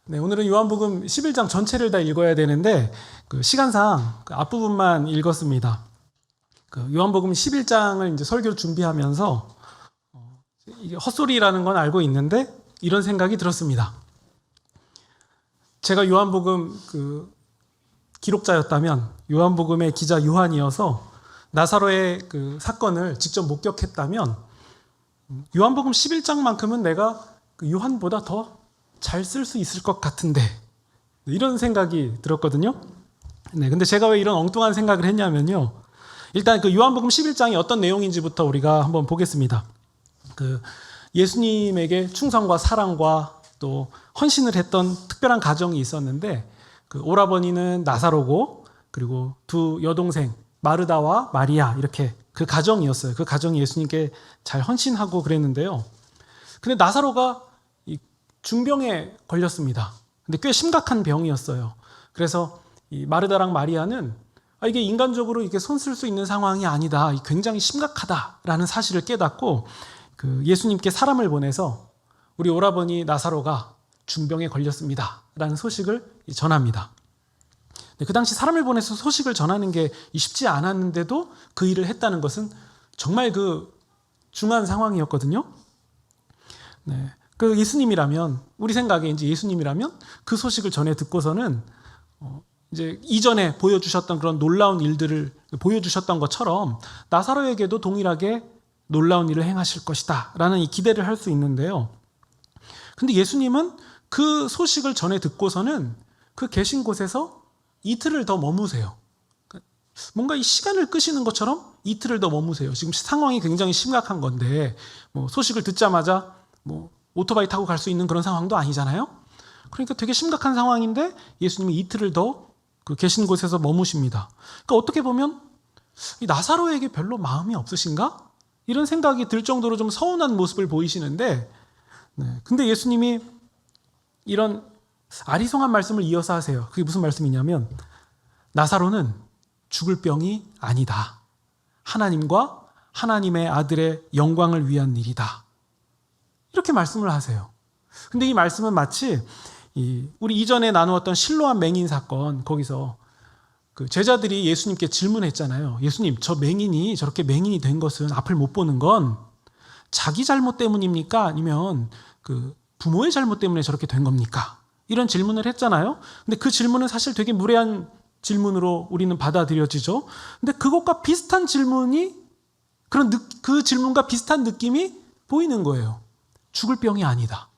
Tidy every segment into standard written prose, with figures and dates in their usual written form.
네, 오늘은 요한복음 11장 전체를 다 읽어야 되는데 시간상 앞부분만 읽었습니다. 요한복음 11장을 이제 설교를 준비하면서 이게 헛소리라는 건 알고 있는데 이런 생각이 들었습니다. 제가 요한복음 기록자였다면, 요한복음의 기자 요한이어서 나사로의 사건을 직접 목격했다면 요한복음 11장만큼은 내가 요한보다 더 잘 쓸 수 있을 것 같은데, 이런 생각이 들었거든요. 네, 근데 제가 왜 이런 엉뚱한 생각을 했냐면요. 일단 요한복음 11장이 어떤 내용인지부터 우리가 한번 보겠습니다. 예수님에게 충성과 사랑과 또 헌신을 했던 특별한 가정이 있었는데, 오라버니는 나사로고, 그리고 두 여동생 마르다와 마리아, 이렇게 그 가정이었어요. 그 가정이 예수님께 잘 헌신하고 그랬는데요. 근데 나사로가 중병에 걸렸습니다. 근데 꽤 심각한 병이었어요. 그래서 이 마르다랑 마리아는 이게 인간적으로 이렇게 손 쓸 수 있는 상황이 아니다, 굉장히 심각하다라는 사실을 깨닫고 예수님께 사람을 보내서 우리 오라버니 나사로가 중병에 걸렸습니다 라는 소식을 전합니다. 그 당시 사람을 보내서 소식을 전하는 게 쉽지 않았는데도 그 일을 했다는 것은 정말 중한 상황이었거든요. 네. 예수님이라면, 우리 생각에 이제 예수님이라면 그 소식을 전해 듣고서는 이제 이전에 보여주셨던 그런 놀라운 일들을 보여주셨던 것처럼 나사로에게도 동일하게 놀라운 일을 행하실 것이다 라는 이 기대를 할 수 있는데요. 근데 예수님은 그 소식을 전해 듣고서는 그 계신 곳에서 이틀을 더 머무세요. 뭔가 이 시간을 끄시는 것처럼 이틀을 더 머무세요. 지금 상황이 굉장히 심각한 건데 소식을 듣자마자 오토바이 타고 갈 수 있는 그런 상황도 아니잖아요. 그러니까 되게 심각한 상황인데 예수님이 이틀을 더 계신 곳에서 머무십니다. 그러니까 어떻게 보면 이 나사로에게 별로 마음이 없으신가? 이런 생각이 들 정도로 좀 서운한 모습을 보이시는데, 근데 예수님이 이런 아리송한 말씀을 이어서 하세요. 그게 무슨 말씀이냐면, 나사로는 죽을 병이 아니다. 하나님과 하나님의 아들의 영광을 위한 일이다. 이렇게 말씀을 하세요. 근데 이 말씀은 마치 우리 이전에 나누었던 실로암 맹인 사건, 거기서 제자들이 예수님께 질문했잖아요. 예수님, 저 맹인이 저렇게 맹인이 된 것은, 앞을 못 보는 건 자기 잘못 때문입니까? 아니면 부모의 잘못 때문에 저렇게 된 겁니까? 이런 질문을 했잖아요. 근데 그 질문은 사실 되게 무례한 질문으로 우리는 받아들여지죠. 근데 그것과 비슷한 질문이, 그 질문과 비슷한 느낌이 보이는 거예요. 죽을 병이 아니다.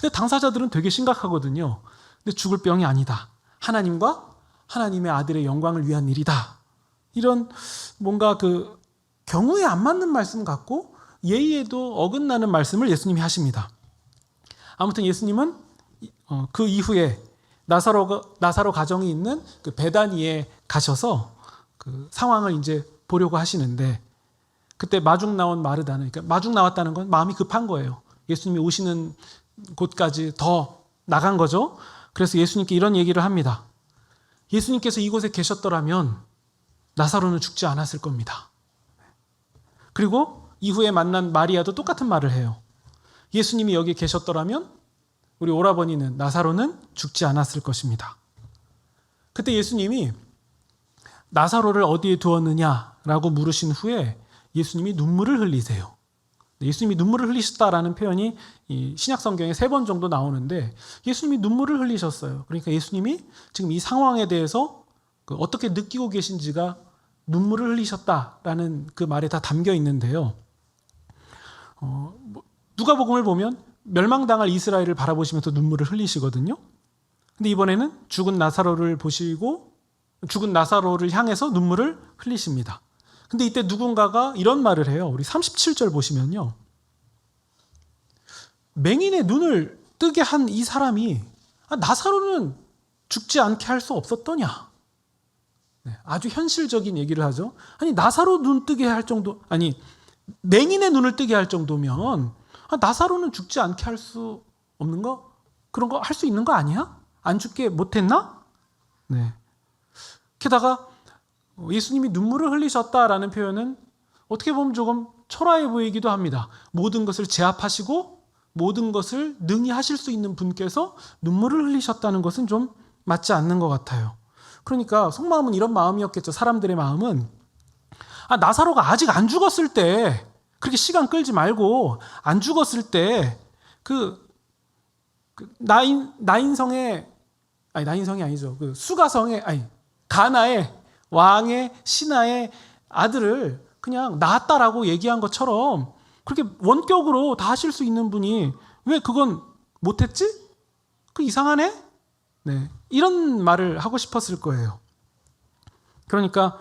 근데 당사자들은 되게 심각하거든요. 근데 죽을 병이 아니다. 하나님과 하나님의 아들의 영광을 위한 일이다. 이런 뭔가 경우에 안 맞는 말씀 같고 예의에도 어긋나는 말씀을 예수님이 하십니다. 아무튼 예수님은 그 이후에 나사로 가정이 있는 베다니에 가셔서 상황을 이제 보려고 하시는데, 그때 마중 나온 마르다는, 그러니까 마중 나왔다는 건 마음이 급한 거예요. 예수님이 오시는 곳까지 더 나간 거죠. 그래서 예수님께 이런 얘기를 합니다. 예수님께서 이곳에 계셨더라면 나사로는 죽지 않았을 겁니다. 그리고 이후에 만난 마리아도 똑같은 말을 해요. 예수님이 여기 계셨더라면 우리 오라버니는, 나사로는 죽지 않았을 것입니다. 그때 예수님이 나사로를 어디에 두었느냐라고 물으신 후에 예수님이 눈물을 흘리세요. 예수님이 눈물을 흘리셨다라는 표현이 이 신약 성경에 3번 정도 나오는데, 예수님이 눈물을 흘리셨어요. 그러니까 예수님이 지금 이 상황에 대해서 어떻게 느끼고 계신지가 눈물을 흘리셨다라는 그 말에 다 담겨 있는데요. 누가복음을 보면 멸망당할 이스라엘을 바라보시면서 눈물을 흘리시거든요. 근데 이번에는 죽은 나사로를 보시고 죽은 나사로를 향해서 눈물을 흘리십니다. 근데 이때 누군가가 이런 말을 해요. 우리 37절 보시면요. 맹인의 눈을 뜨게 한 이 사람이 나사로는 죽지 않게 할 수 없었더냐. 아주 현실적인 얘기를 하죠. 아니, 나사로 눈 뜨게 할 정도, 아니, 맹인의 눈을 뜨게 할 정도면 나사로는 죽지 않게 할 수 없는 거? 그런 거 할 수 있는 거 아니야? 안 죽게 못했나? 네. 게다가 예수님이 눈물을 흘리셨다라는 표현은 어떻게 보면 조금 초라해 보이기도 합니다. 모든 것을 제압하시고 모든 것을 능히 하실 수 있는 분께서 눈물을 흘리셨다는 것은 좀 맞지 않는 것 같아요. 그러니까 속마음은 이런 마음이었겠죠. 사람들의 마음은 나사로가 아직 안 죽었을 때 그렇게 시간 끌지 말고 안 죽었을 때 나인성의 나인성이 아니죠. 수가성의 가나의 왕의 신하의 아들을 그냥 낳았다라고 얘기한 것처럼 그렇게 원격으로 다 하실 수 있는 분이 왜 그건 못했지? 이상하네? 네, 이런 말을 하고 싶었을 거예요. 그러니까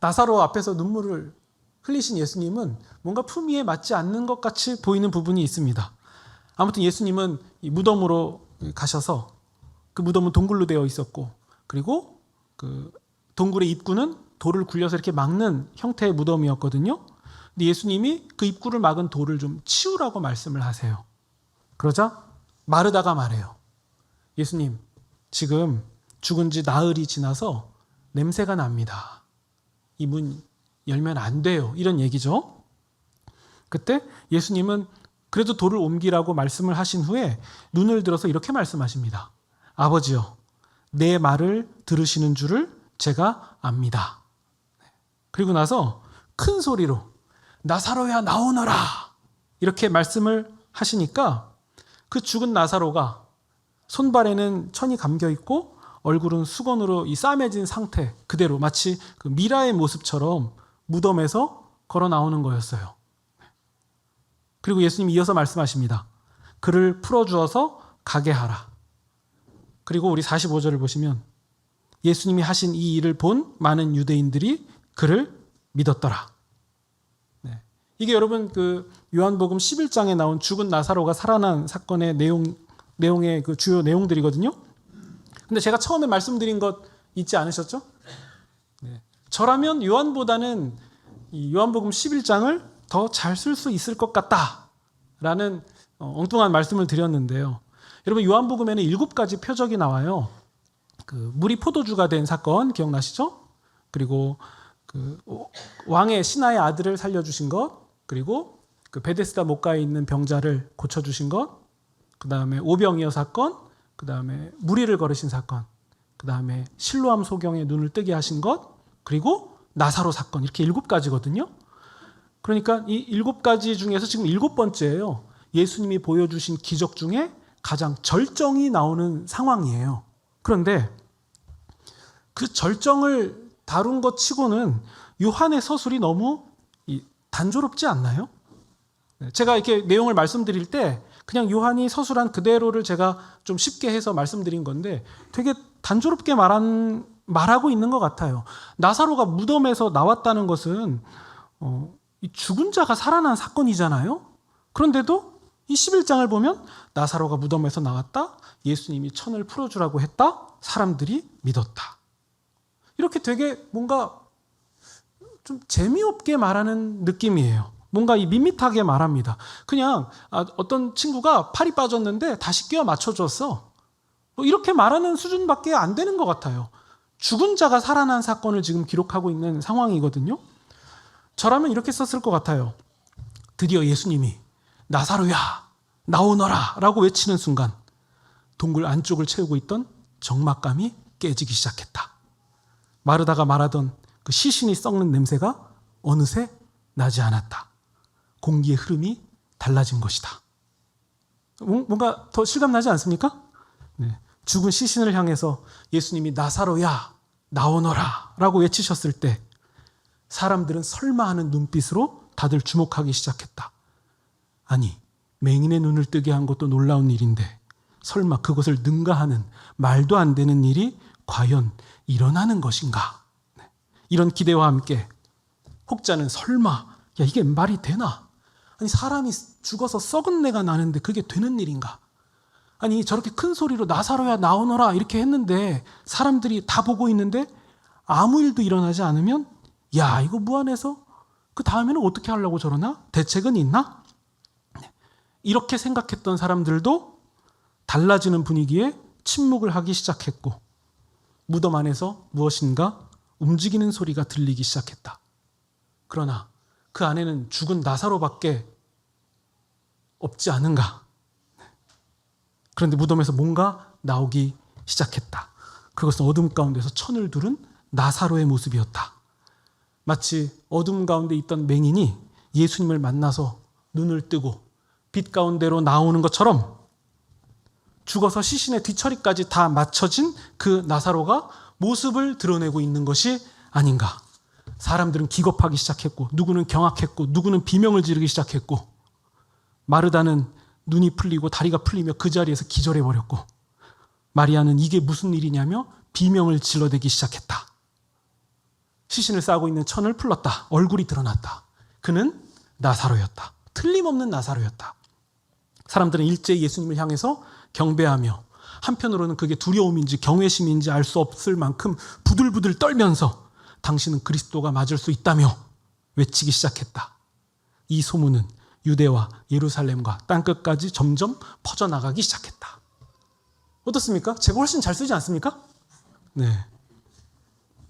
나사로 앞에서 눈물을 흘리신 예수님은 뭔가 품위에 맞지 않는 것 같이 보이는 부분이 있습니다. 아무튼 예수님은 이 무덤으로 가셔서 그 무덤은 동굴로 되어 있었고 그리고 그 동굴의 입구는 돌을 굴려서 이렇게 막는 형태의 무덤이었거든요. 근데 예수님이 그 입구를 막은 돌을 좀 치우라고 말씀을 하세요. 그러자 마르다가 말해요. 예수님, 지금 죽은 지 나흘이 지나서 냄새가 납니다. 이 문 열면 안 돼요. 이런 얘기죠. 그때 예수님은 그래도 돌을 옮기라고 말씀을 하신 후에 눈을 들어서 이렇게 말씀하십니다. 아버지여, 내 말을 들으시는 줄을 제가 압니다. 그리고 나서 큰 소리로 나사로야 나오너라 이렇게 말씀을 하시니까 그 죽은 나사로가 손발에는 천이 감겨 있고 얼굴은 수건으로 싸매진 상태 그대로 마치 그 미라의 모습처럼 무덤에서 걸어 나오는 거였어요. 그리고 예수님이 이어서 말씀하십니다. 그를 풀어주어서 가게 하라. 그리고 우리 45절을 보시면 예수님이 하신 이 일을 본 많은 유대인들이 그를 믿었더라. 네. 이게 여러분 그 요한복음 11장에 나온 죽은 나사로가 살아난 사건의 내용의 그 주요 내용들이거든요. 근데 제가 처음에 말씀드린 것 잊지 않으셨죠? 네. 저라면 요한보다는 이 요한복음 11장을 더 잘 쓸 수 있을 것 같다라는 엉뚱한 말씀을 드렸는데요. 여러분 요한복음에는 7가지 표적이 나와요. 그 물이 포도주가 된 사건 기억나시죠? 그리고 그 왕의 신하의 아들을 살려주신 것, 그리고 그 베데스다 목가에 있는 병자를 고쳐주신 것, 그 다음에 오병이어 사건, 그 다음에 무리를 걸으신 사건, 그 다음에 실로암 소경의 눈을 뜨게 하신 것, 그리고 나사로 사건 이렇게 7가지거든요. 그러니까 이 7가지 중에서 지금 7번째예요. 예수님이 보여주신 기적 중에 가장 절정이 나오는 상황이에요. 그런데 그 절정을 다룬 것 치고는 요한의 서술이 너무 단조롭지 않나요? 제가 이렇게 내용을 말씀드릴 때 그냥 요한이 서술한 그대로를 제가 좀 쉽게 해서 말씀드린 건데 되게 단조롭게 말하고 있는 것 같아요. 나사로가 무덤에서 나왔다는 것은 이 죽은 자가 살아난 사건이잖아요. 그런데도 이 11장을 보면 나사로가 무덤에서 나왔다. 예수님이 천을 풀어주라고 했다. 사람들이 믿었다. 이렇게 되게 뭔가 좀 재미없게 말하는 느낌이에요. 뭔가 밋밋하게 말합니다. 그냥 어떤 친구가 팔이 빠졌는데 다시 끼워 맞춰줬어. 이렇게 말하는 수준밖에 안 되는 것 같아요. 죽은 자가 살아난 사건을 지금 기록하고 있는 상황이거든요. 저라면 이렇게 썼을 것 같아요. 드디어 예수님이 나사로야 나오너라 라고 외치는 순간 동굴 안쪽을 채우고 있던 적막감이 깨지기 시작했다. 마르다가 말하던 그 시신이 썩는 냄새가 어느새 나지 않았다. 공기의 흐름이 달라진 것이다. 뭔가 더 실감나지 않습니까? 네. 죽은 시신을 향해서 예수님이 나사로야 나오너라 라고 외치셨을 때 사람들은 설마 하는 눈빛으로 다들 주목하기 시작했다. 아니, 맹인의 눈을 뜨게 한 것도 놀라운 일인데 설마 그것을 능가하는 말도 안 되는 일이 과연 일어나는 것인가? 네. 이런 기대와 함께 혹자는 설마 야 이게 말이 되나? 아니 사람이 죽어서 썩은 내가 나는데 그게 되는 일인가? 아니 저렇게 큰 소리로 나사로야 나오너라 이렇게 했는데 사람들이 다 보고 있는데 아무 일도 일어나지 않으면 야 이거 무안해서 그 다음에는 어떻게 하려고 저러나? 대책은 있나? 이렇게 생각했던 사람들도 달라지는 분위기에 침묵을 하기 시작했고 무덤 안에서 무엇인가 움직이는 소리가 들리기 시작했다. 그러나 그 안에는 죽은 나사로밖에 없지 않은가. 그런데 무덤에서 뭔가 나오기 시작했다. 그것은 어둠 가운데서 천을 두른 나사로의 모습이었다. 마치 어둠 가운데 있던 맹인이 예수님을 만나서 눈을 뜨고 빛 가운데로 나오는 것처럼 죽어서 시신의 뒤처리까지 다 맞춰진 그 나사로가 모습을 드러내고 있는 것이 아닌가. 사람들은 기겁하기 시작했고, 누구는 경악했고, 누구는 비명을 지르기 시작했고, 마르다는 눈이 풀리고 다리가 풀리며 그 자리에서 기절해버렸고, 마리아는 이게 무슨 일이냐며 비명을 질러대기 시작했다. 시신을 싸고 있는 천을 풀렀다. 얼굴이 드러났다. 그는 나사로였다. 틀림없는 나사로였다. 사람들은 일제히 예수님을 향해서 경배하며, 한편으로는 그게 두려움인지 경외심인지 알 수 없을 만큼 부들부들 떨면서 당신은 그리스도가 맞을 수 있다며 외치기 시작했다. 이 소문은 유대와 예루살렘과 땅끝까지 점점 퍼져나가기 시작했다. 어떻습니까? 제가 훨씬 잘 쓰지 않습니까? 네.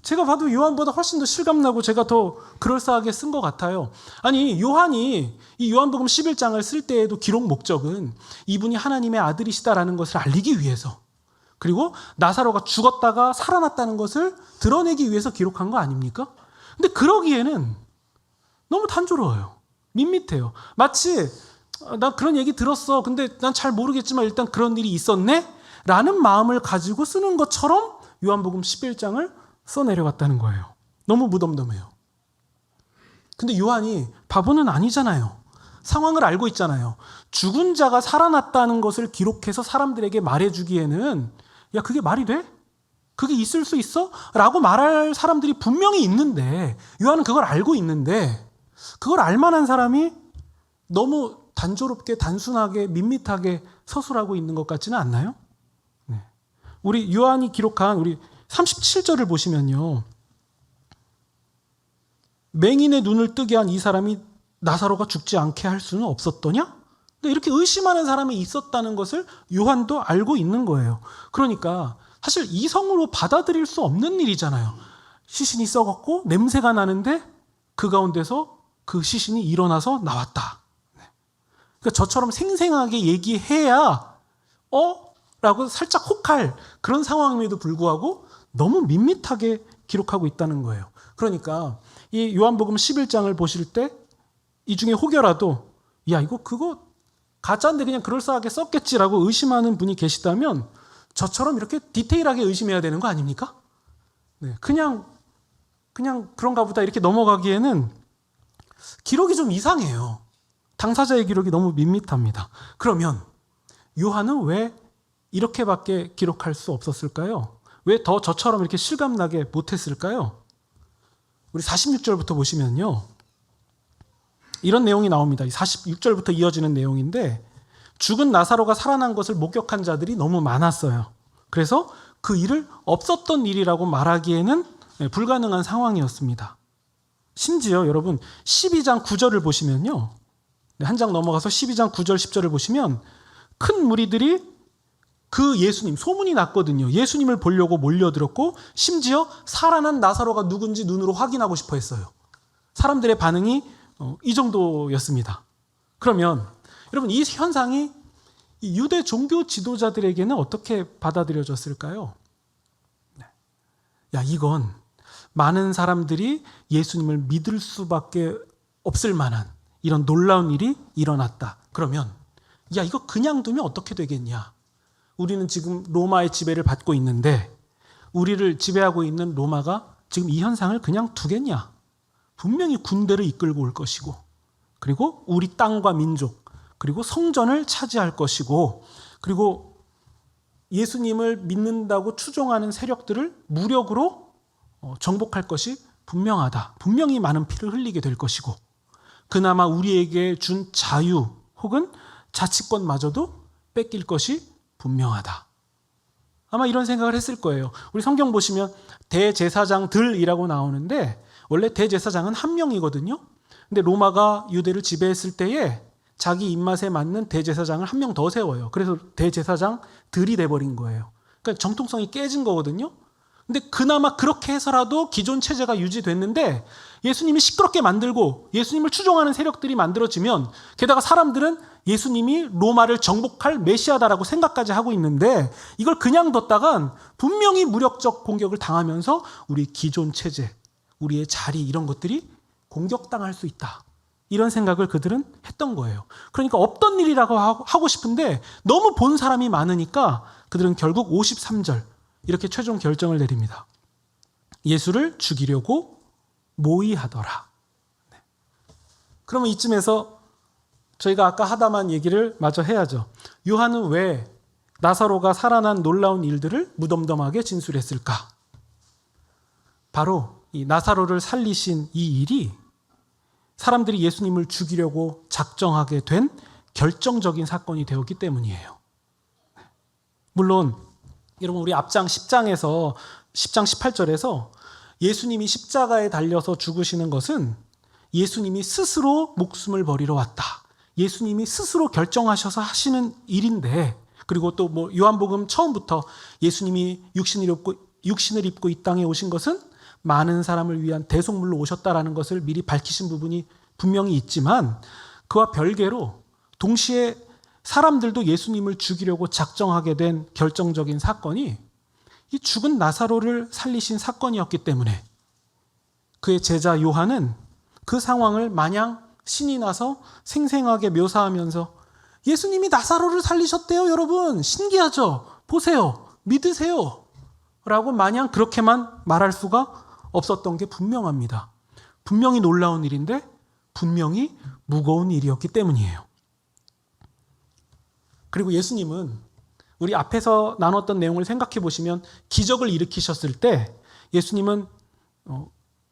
제가 봐도 요한보다 훨씬 더 실감나고 제가 더 그럴싸하게 쓴 것 같아요. 아니, 요한이 이 요한복음 11장을 쓸 때에도 기록 목적은 이분이 하나님의 아들이시다라는 것을 알리기 위해서, 그리고 나사로가 죽었다가 살아났다는 것을 드러내기 위해서 기록한 거 아닙니까? 근데 그러기에는 너무 단조로워요. 밋밋해요. 마치 나 그런 얘기 들었어. 근데 난 잘 모르겠지만 일단 그런 일이 있었네? 라는 마음을 가지고 쓰는 것처럼 요한복음 11장을 써내려갔다는 거예요. 너무 무덤덤해요. 근데 요한이 바보는 아니잖아요. 상황을 알고 있잖아요. 죽은 자가 살아났다는 것을 기록해서 사람들에게 말해주기에는 야, 그게 말이 돼? 그게 있을 수 있어? 라고 말할 사람들이 분명히 있는데, 요한은 그걸 알고 있는데, 그걸 알만한 사람이 너무 단조롭게, 단순하게, 밋밋하게 서술하고 있는 것 같지는 않나요? 네. 우리 요한이 기록한 우리 37절을 보시면요. 맹인의 눈을 뜨게 한 이 사람이 나사로가 죽지 않게 할 수는 없었더냐? 이렇게 의심하는 사람이 있었다는 것을 요한도 알고 있는 거예요. 그러니까 사실 이성으로 받아들일 수 없는 일이잖아요. 시신이 썩었고 냄새가 나는데 그 가운데서 그 시신이 일어나서 나왔다. 그러니까 저처럼 생생하게 얘기해야 라고 살짝 혹할 그런 상황임에도 불구하고 너무 밋밋하게 기록하고 있다는 거예요. 그러니까 이 요한복음 11장을 보실 때 이 중에 혹여라도 야, 이거 그거 가짜인데 그냥 그럴싸하게 썼겠지라고 의심하는 분이 계시다면 저처럼 이렇게 디테일하게 의심해야 되는 거 아닙니까? 네, 그냥 그런가 보다 이렇게 넘어가기에는 기록이 좀 이상해요. 당사자의 기록이 너무 밋밋합니다. 그러면 요한은 왜 이렇게밖에 기록할 수 없었을까요? 왜 더 저처럼 이렇게 실감나게 못했을까요? 우리 46절부터 보시면요. 이런 내용이 나옵니다. 46절부터 이어지는 내용인데, 죽은 나사로가 살아난 것을 목격한 자들이 너무 많았어요. 그래서 그 일을 없었던 일이라고 말하기에는 불가능한 상황이었습니다. 심지어 여러분 12장 9절을 보시면요. 한 장 넘어가서 12장 9절 10절을 보시면 큰 무리들이 그 예수님, 소문이 났거든요. 예수님을 보려고 몰려들었고 심지어 살아난 나사로가 누군지 눈으로 확인하고 싶어 했어요. 사람들의 반응이 이 정도였습니다. 그러면 여러분 이 현상이 유대 종교 지도자들에게는 어떻게 받아들여졌을까요? 야, 이건 많은 사람들이 예수님을 믿을 수밖에 없을 만한 이런 놀라운 일이 일어났다. 그러면 야, 이거 그냥 두면 어떻게 되겠냐? 우리는 지금 로마의 지배를 받고 있는데 우리를 지배하고 있는 로마가 지금 이 현상을 그냥 두겠냐? 분명히 군대를 이끌고 올 것이고, 그리고 우리 땅과 민족, 그리고 성전을 차지할 것이고, 그리고 예수님을 믿는다고 추종하는 세력들을 무력으로 정복할 것이 분명하다. 분명히 많은 피를 흘리게 될 것이고, 그나마 우리에게 준 자유 혹은 자치권마저도 뺏길 것이 분명하다. 아마 이런 생각을 했을 거예요. 우리 성경 보시면 대제사장들이라고 나오는데 원래 대제사장은 한 명이거든요. 근데 로마가 유대를 지배했을 때에 자기 입맛에 맞는 대제사장을 한 명 더 세워요. 그래서 대제사장들이 돼버린 거예요. 그러니까 정통성이 깨진 거거든요. 근데 그나마 그렇게 해서라도 기존 체제가 유지됐는데 예수님이 시끄럽게 만들고 예수님을 추종하는 세력들이 만들어지면 게다가 사람들은 예수님이 로마를 정복할 메시아다라고 생각까지 하고 있는데 이걸 그냥 뒀다간 분명히 무력적 공격을 당하면서 우리 기존 체제, 우리의 자리 이런 것들이 공격당할 수 있다. 이런 생각을 그들은 했던 거예요. 그러니까 없던 일이라고 하고 싶은데 너무 본 사람이 많으니까 그들은 결국 53절 이렇게 최종 결정을 내립니다. 예수를 죽이려고 모의하더라. 네. 그러면 이쯤에서 저희가 아까 하다만 얘기를 마저 해야죠. 요한은 왜 나사로가 살아난 놀라운 일들을 무덤덤하게 진술했을까? 바로 이 나사로를 살리신 이 일이 사람들이 예수님을 죽이려고 작정하게 된 결정적인 사건이 되었기 때문이에요. 물론 여러분 우리 앞장 10장 18절에서 예수님이 십자가에 달려서 죽으시는 것은 예수님이 스스로 목숨을 버리러 왔다. 예수님이 스스로 결정하셔서 하시는 일인데, 그리고 또 요한복음 처음부터 예수님이 육신을 입고 이 땅에 오신 것은 많은 사람을 위한 대속물로 오셨다라는 것을 미리 밝히신 부분이 분명히 있지만 그와 별개로 동시에 사람들도 예수님을 죽이려고 작정하게 된 결정적인 사건이 이 죽은 나사로를 살리신 사건이었기 때문에 그의 제자 요한은 그 상황을 마냥 신이 나서 생생하게 묘사하면서 예수님이 나사로를 살리셨대요, 여러분. 신기하죠? 보세요. 믿으세요. 라고 마냥 그렇게만 말할 수가 없었던 게 분명합니다. 분명히 놀라운 일인데 분명히 무거운 일이었기 때문이에요. 그리고 예수님은 우리 앞에서 나눴던 내용을 생각해 보시면 기적을 일으키셨을 때 예수님은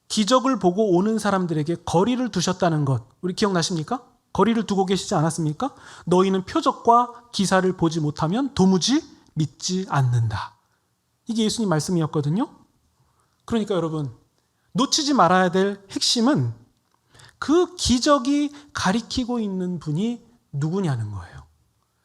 기적을 보고 오는 사람들에게 거리를 두셨다는 것, 우리 기억나십니까? 거리를 두고 계시지 않았습니까? 너희는 표적과 기사를 보지 못하면 도무지 믿지 않는다. 이게 예수님 말씀이었거든요. 그러니까 여러분, 놓치지 말아야 될 핵심은 그 기적이 가리키고 있는 분이 누구냐는 거예요.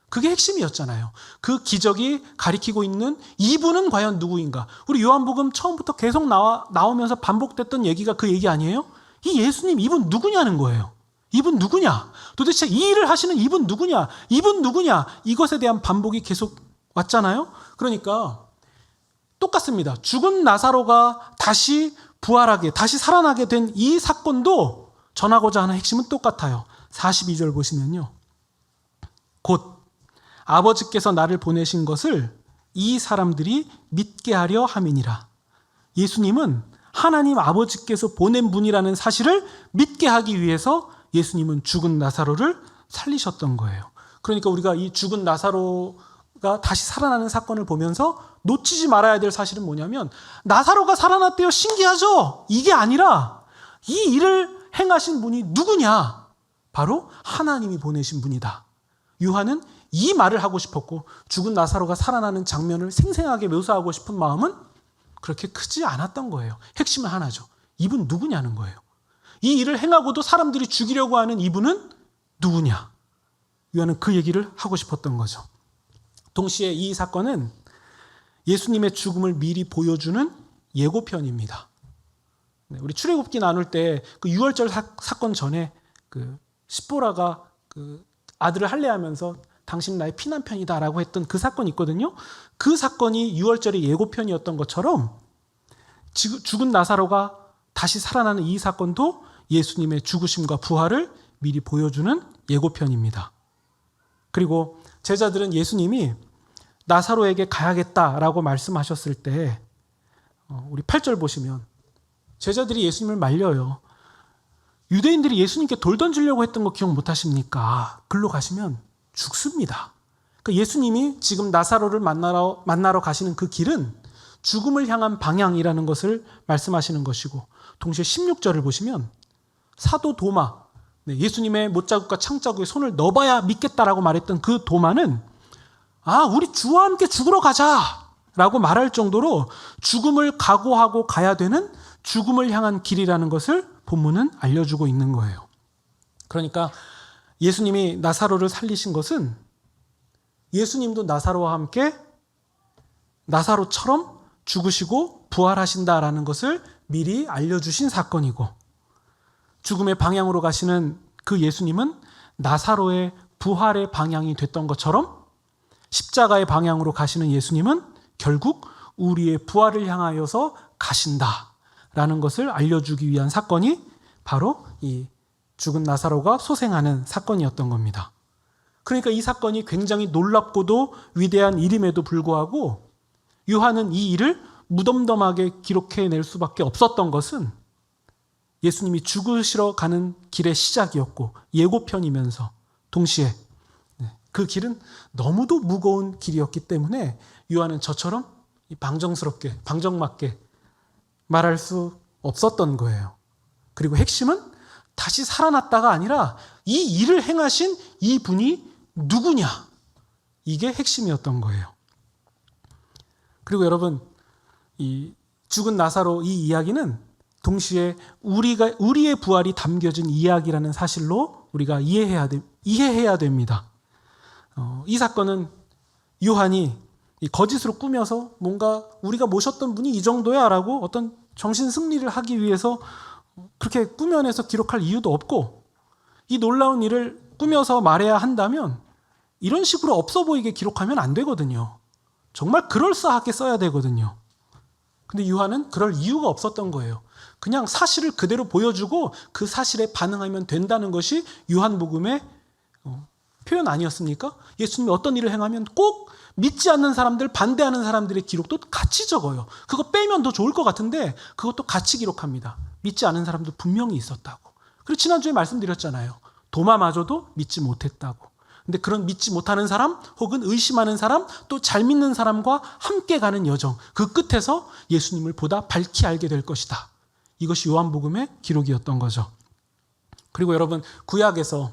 그게 핵심이었잖아요. 그 기적이 가리키고 있는 이분은 과연 누구인가? 우리 요한복음 처음부터 계속 나오면서 반복됐던 얘기가 그 얘기 아니에요? 이 예수님, 이분 누구냐는 거예요. 이분 누구냐? 도대체 이 일을 하시는 이분 누구냐? 이분 누구냐? 이것에 대한 반복이 계속 왔잖아요. 그러니까 똑같습니다. 죽은 나사로가 다시 부활하게, 다시 살아나게 된 이 사건도 전하고자 하는 핵심은 똑같아요. 42절 보시면요. 곧 아버지께서 나를 보내신 것을 이 사람들이 믿게 하려 함이니라. 예수님은 하나님 아버지께서 보낸 분이라는 사실을 믿게 하기 위해서 예수님은 죽은 나사로를 살리셨던 거예요. 그러니까 우리가 이 죽은 나사로가 다시 살아나는 사건을 보면서 놓치지 말아야 될 사실은 뭐냐면 나사로가 살아났대요. 신기하죠? 이게 아니라 이 일을 행하신 분이 누구냐? 바로 하나님이 보내신 분이다. 요한은 이 말을 하고 싶었고 죽은 나사로가 살아나는 장면을 생생하게 묘사하고 싶은 마음은 그렇게 크지 않았던 거예요. 핵심은 하나죠. 이분 누구냐는 거예요. 이 일을 행하고도 사람들이 죽이려고 하는 이분은 누구냐? 요한은 그 얘기를 하고 싶었던 거죠. 동시에 이 사건은 예수님의 죽음을 미리 보여주는 예고편입니다. 우리 출애굽기 나눌 때 그 유월절 사건 전에 그 십보라가 그 아들을 할례하면서 당신 나의 피난편이다라고 했던 그 사건이 있거든요. 그 사건이 유월절의 예고편이었던 것처럼 죽은 나사로가 다시 살아나는 이 사건도 예수님의 죽으심과 부활을 미리 보여주는 예고편입니다. 그리고 제자들은 예수님이 나사로에게 가야겠다라고 말씀하셨을 때 우리 8절 보시면 제자들이 예수님을 말려요. 유대인들이 예수님께 돌 던지려고 했던 거 기억 못하십니까? 글로 가시면 죽습니다. 그러니까 예수님이 지금 나사로를 만나러 가시는 그 길은 죽음을 향한 방향이라는 것을 말씀하시는 것이고 동시에 16절을 보시면 사도 도마, 예수님의 못자국과 창자국에 손을 넣어봐야 믿겠다라고 말했던 그 도마는 우리 주와 함께 죽으러 가자라고 말할 정도로 죽음을 각오하고 가야 되는 죽음을 향한 길이라는 것을 본문은 알려주고 있는 거예요. 그러니까 예수님이 나사로를 살리신 것은 예수님도 나사로와 함께 나사로처럼 죽으시고 부활하신다라는 것을 미리 알려주신 사건이고, 죽음의 방향으로 가시는 그 예수님은 나사로의 부활의 방향이 됐던 것처럼 십자가의 방향으로 가시는 예수님은 결국 우리의 부활을 향하여서 가신다라는 것을 알려주기 위한 사건이 바로 이 죽은 나사로가 소생하는 사건이었던 겁니다. 그러니까 이 사건이 굉장히 놀랍고도 위대한 일임에도 불구하고 요한은 이 일을 무덤덤하게 기록해낼 수밖에 없었던 것은 예수님이 죽으시러 가는 길의 시작이었고 예고편이면서 동시에 그 길은 너무도 무거운 길이었기 때문에 요한은 저처럼 방정스럽게, 방정맞게 말할 수 없었던 거예요. 그리고 핵심은 다시 살아났다가 아니라 이 일을 행하신 이 분이 누구냐? 이게 핵심이었던 거예요. 그리고 여러분, 이 죽은 나사로 이 이야기는 동시에 우리의 부활이 담겨진 이야기라는 사실로 우리가 이해해야 됩니다. 이 사건은 요한이 거짓으로 꾸며서 뭔가 우리가 모셨던 분이 이 정도야 라고 어떤 정신 승리를 하기 위해서 그렇게 꾸며내서 기록할 이유도 없고, 이 놀라운 일을 꾸며서 말해야 한다면 이런 식으로 없어 보이게 기록하면 안 되거든요. 정말 그럴싸하게 써야 되거든요. 근데 요한은 그럴 이유가 없었던 거예요. 그냥 사실을 그대로 보여주고 그 사실에 반응하면 된다는 것이 요한복음의 표현 아니었습니까? 예수님이 어떤 일을 행하면 꼭 믿지 않는 사람들, 반대하는 사람들의 기록도 같이 적어요. 그거 빼면 더 좋을 것 같은데 그것도 같이 기록합니다. 믿지 않은 사람도 분명히 있었다고. 그리고 지난주에 말씀드렸잖아요. 도마마저도 믿지 못했다고. 근데 그런 믿지 못하는 사람 혹은 의심하는 사람 또 잘 믿는 사람과 함께 가는 여정, 그 끝에서 예수님을 보다 밝히 알게 될 것이다. 이것이 요한복음의 기록이었던 거죠. 그리고 여러분, 구약에서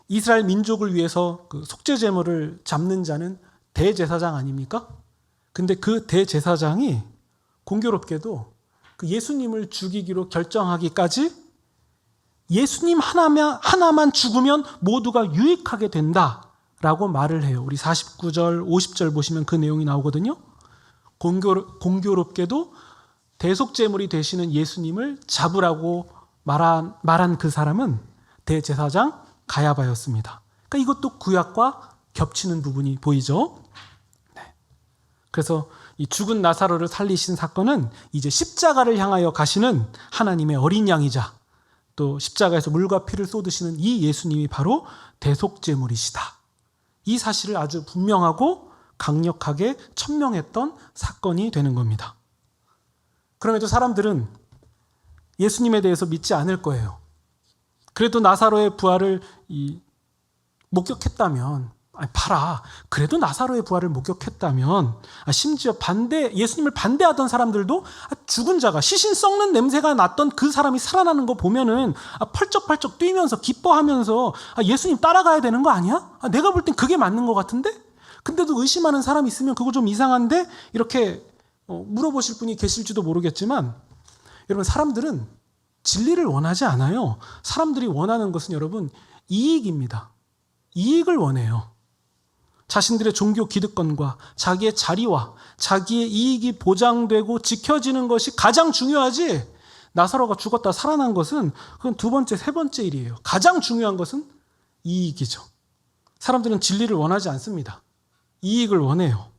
이스라엘 민족을 위해서 그 속죄제물을 잡는 자는 대제사장 아닙니까? 근데 그 대제사장이 공교롭게도 그 예수님을 죽이기로 결정하기까지 예수님 하나만 죽으면 모두가 유익하게 된다라고 말을 해요. 우리 49절, 50절 보시면 그 내용이 나오거든요. 공교롭게도 대속제물이 되시는 예수님을 잡으라고 말한 그 사람은 대제사장 가야바였습니다. 그러니까 이것도 구약과 겹치는 부분이 보이죠. 네. 그래서 이 죽은 나사로를 살리신 사건은 이제 십자가를 향하여 가시는 하나님의 어린 양이자 또 십자가에서 물과 피를 쏟으시는 이 예수님이 바로 대속제물이시다. 이 사실을 아주 분명하고 강력하게 천명했던 사건이 되는 겁니다. 그럼에도 사람들은 예수님에 대해서 믿지 않을 거예요. 그래도 나사로의 부활을 목격했다면, 봐라. 그래도 나사로의 부활을 목격했다면, 심지어 예수님을 반대하던 사람들도 죽은 자가 시신 썩는 냄새가 났던 그 사람이 살아나는 거 보면은 펄쩍펄쩍 뛰면서 기뻐하면서 예수님 따라가야 되는 거 아니야? 내가 볼 땐 그게 맞는 것 같은데? 근데도 의심하는 사람이 있으면 그거 좀 이상한데? 이렇게 물어보실 분이 계실지도 모르겠지만, 여러분, 사람들은 진리를 원하지 않아요. 사람들이 원하는 것은 여러분 이익입니다. 이익을 원해요. 자신들의 종교 기득권과 자기의 자리와 자기의 이익이 보장되고 지켜지는 것이 가장 중요하지, 나사로가 죽었다 살아난 것은 그건 두 번째, 세 번째 일이에요. 가장 중요한 것은 이익이죠. 사람들은 진리를 원하지 않습니다. 이익을 원해요.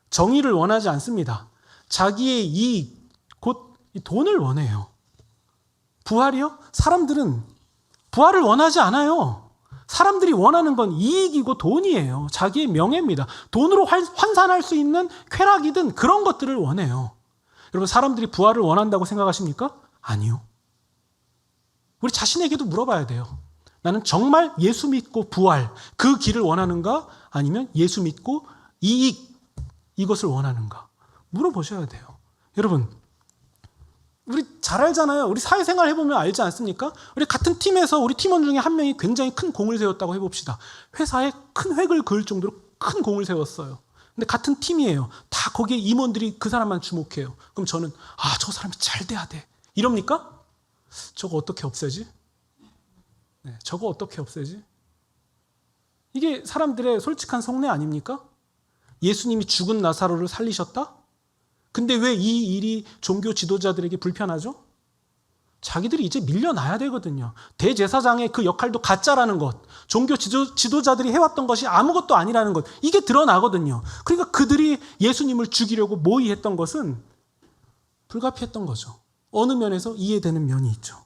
정의를 원하지 않습니다. 자기의 이익, 곧 돈을 원해요. 부활이요? 사람들은 부활을 원하지 않아요. 사람들이 원하는 건 이익이고 돈이에요. 자기의 명예입니다. 돈으로 환산할 수 있는 쾌락이든 그런 것들을 원해요. 여러분, 사람들이 부활을 원한다고 생각하십니까? 아니요. 우리 자신에게도 물어봐야 돼요. 나는 정말 예수 믿고 부활, 그 길을 원하는가? 아니면 예수 믿고 이익, 이것을 원하는가? 물어보셔야 돼요. 여러분, 우리 잘 알잖아요. 우리 사회생활 해보면 알지 않습니까? 우리 같은 팀에서 우리 팀원 중에 한 명이 굉장히 큰 공을 세웠다고 해봅시다. 회사에 큰 획을 그을 정도로 큰 공을 세웠어요. 근데 같은 팀이에요. 다 거기에 임원들이 그 사람만 주목해요. 그럼 저는 저 사람이 잘 돼야 돼. 이럽니까? 저거 어떻게 없애지? 네, 저거 어떻게 없애지? 이게 사람들의 솔직한 속내 아닙니까? 예수님이 죽은 나사로를 살리셨다? 근데 왜 이 일이 종교 지도자들에게 불편하죠? 자기들이 이제 밀려나야 되거든요. 대제사장의 그 역할도 가짜라는 것, 종교 지도자들이 해왔던 것이 아무것도 아니라는 것, 이게 드러나거든요. 그러니까 그들이 예수님을 죽이려고 모의했던 것은 불가피했던 거죠. 어느 면에서 이해되는 면이 있죠.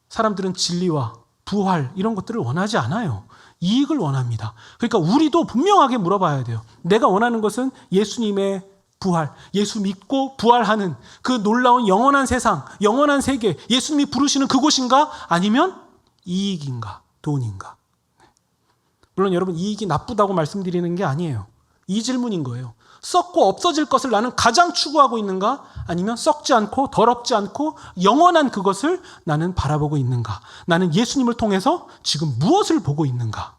사람들은 진리와 부활 이런 것들을 원하지 않아요. 이익을 원합니다. 그러니까 우리도 분명하게 물어봐야 돼요. 내가 원하는 것은 예수님의 부활, 예수 믿고 부활하는 그 놀라운 영원한 세상, 영원한 세계, 예수님이 부르시는 그곳인가? 아니면 이익인가? 돈인가? 물론 여러분 이익이 나쁘다고 말씀드리는 게 아니에요. 이 질문인 거예요. 썩고 없어질 것을 나는 가장 추구하고 있는가? 아니면 썩지 않고 더럽지 않고 영원한 그것을 나는 바라보고 있는가? 나는 예수님을 통해서 지금 무엇을 보고 있는가?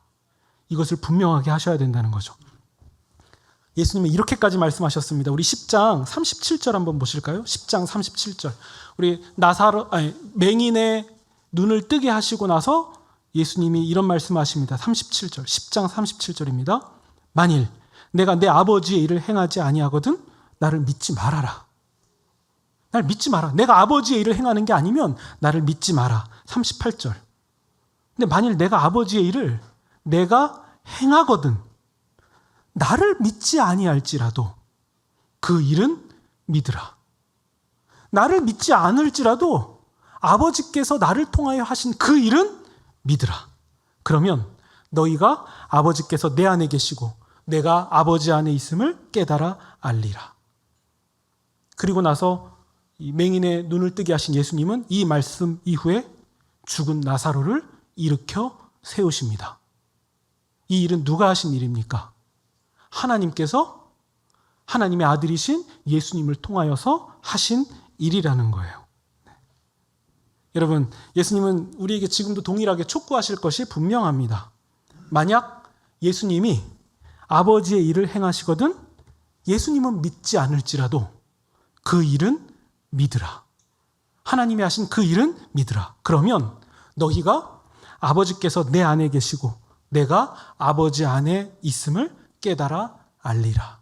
이것을 분명하게 하셔야 된다는 거죠. 예수님은 이렇게까지 말씀하셨습니다. 우리 10장 37절 한번 보실까요? 10장 37절. 우리 맹인의 눈을 뜨게 하시고 나서 예수님이 이런 말씀하십니다. 37절. 10장 37절입니다. 만일 내가 내 아버지의 일을 행하지 아니하거든 나를 믿지 말아라. 나를 믿지 마라. 내가 아버지의 일을 행하는 게 아니면 나를 믿지 마라. 38절. 근데 만일 내가 아버지의 일을 내가 행하거든 나를 믿지 아니할지라도 그 일은 믿으라. 나를 믿지 않을지라도 아버지께서 나를 통하여 하신 그 일은 믿으라. 그러면 너희가 아버지께서 내 안에 계시고 내가 아버지 안에 있음을 깨달아 알리라. 그리고 나서 이 맹인의 눈을 뜨게 하신 예수님은 이 말씀 이후에 죽은 나사로를 일으켜 세우십니다. 이 일은 누가 하신 일입니까? 하나님께서 하나님의 아들이신 예수님을 통하여서 하신 일이라는 거예요. 여러분, 예수님은 우리에게 지금도 동일하게 촉구하실 것이 분명합니다. 만약 예수님이 아버지의 일을 행하시거든 예수님은 믿지 않을지라도 그 일은 믿으라. 하나님이 하신 그 일은 믿으라. 그러면 너희가 아버지께서 내 안에 계시고 내가 아버지 안에 있음을 깨달아 알리라.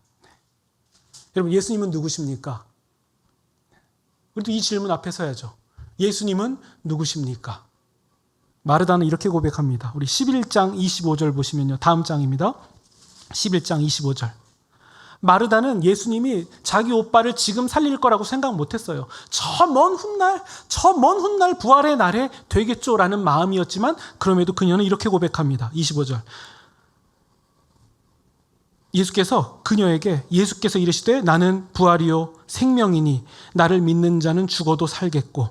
여러분, 예수님은 누구십니까? 우리도 이 질문 앞에 서야죠. 예수님은 누구십니까? 마르다는 이렇게 고백합니다. 우리 11장 25절 보시면요. 다음 장입니다. 11장 25절. 마르다는 예수님이 자기 오빠를 지금 살릴 거라고 생각 못했어요. 저 먼 훗날 부활의 날에 되겠죠라는 마음이었지만 그럼에도 그녀는 이렇게 고백합니다. 25절. 예수께서 이르시되 나는 부활이요 생명이니 나를 믿는 자는 죽어도 살겠고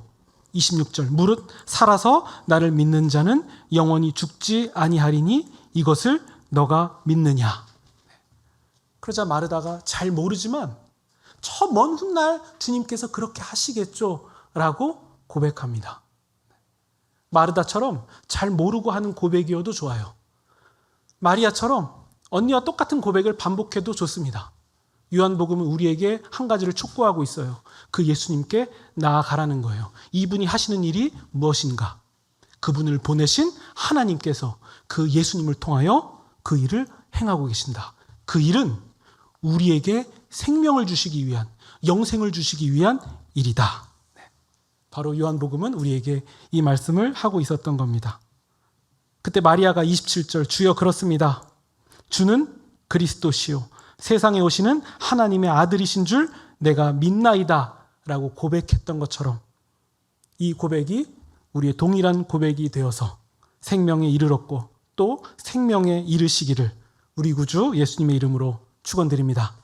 26절. 무릇 살아서 나를 믿는 자는 영원히 죽지 아니하리니 이것을 너가 믿느냐. 그러자 마르다가 잘 모르지만 저 먼 훗날 주님께서 그렇게 하시겠죠 라고 고백합니다. 마르다처럼 잘 모르고 하는 고백이어도 좋아요. 마리아처럼 언니와 똑같은 고백을 반복해도 좋습니다. 요한복음은 우리에게 한 가지를 촉구하고 있어요. 그 예수님께 나아가라는 거예요. 이분이 하시는 일이 무엇인가? 그분을 보내신 하나님께서 그 예수님을 통하여 그 일을 행하고 계신다. 그 일은 우리에게 생명을 주시기 위한, 영생을 주시기 위한 일이다. 바로 요한복음은 우리에게 이 말씀을 하고 있었던 겁니다. 그때 마리아가 27절, 주여 그렇습니다. 주는 그리스도시요 세상에 오시는 하나님의 아들이신 줄 내가 믿나이다 라고 고백했던 것처럼 이 고백이 우리의 동일한 고백이 되어서 생명에 이르렀고 또 생명에 이르시기를 우리 구주 예수님의 이름으로 축원드립니다.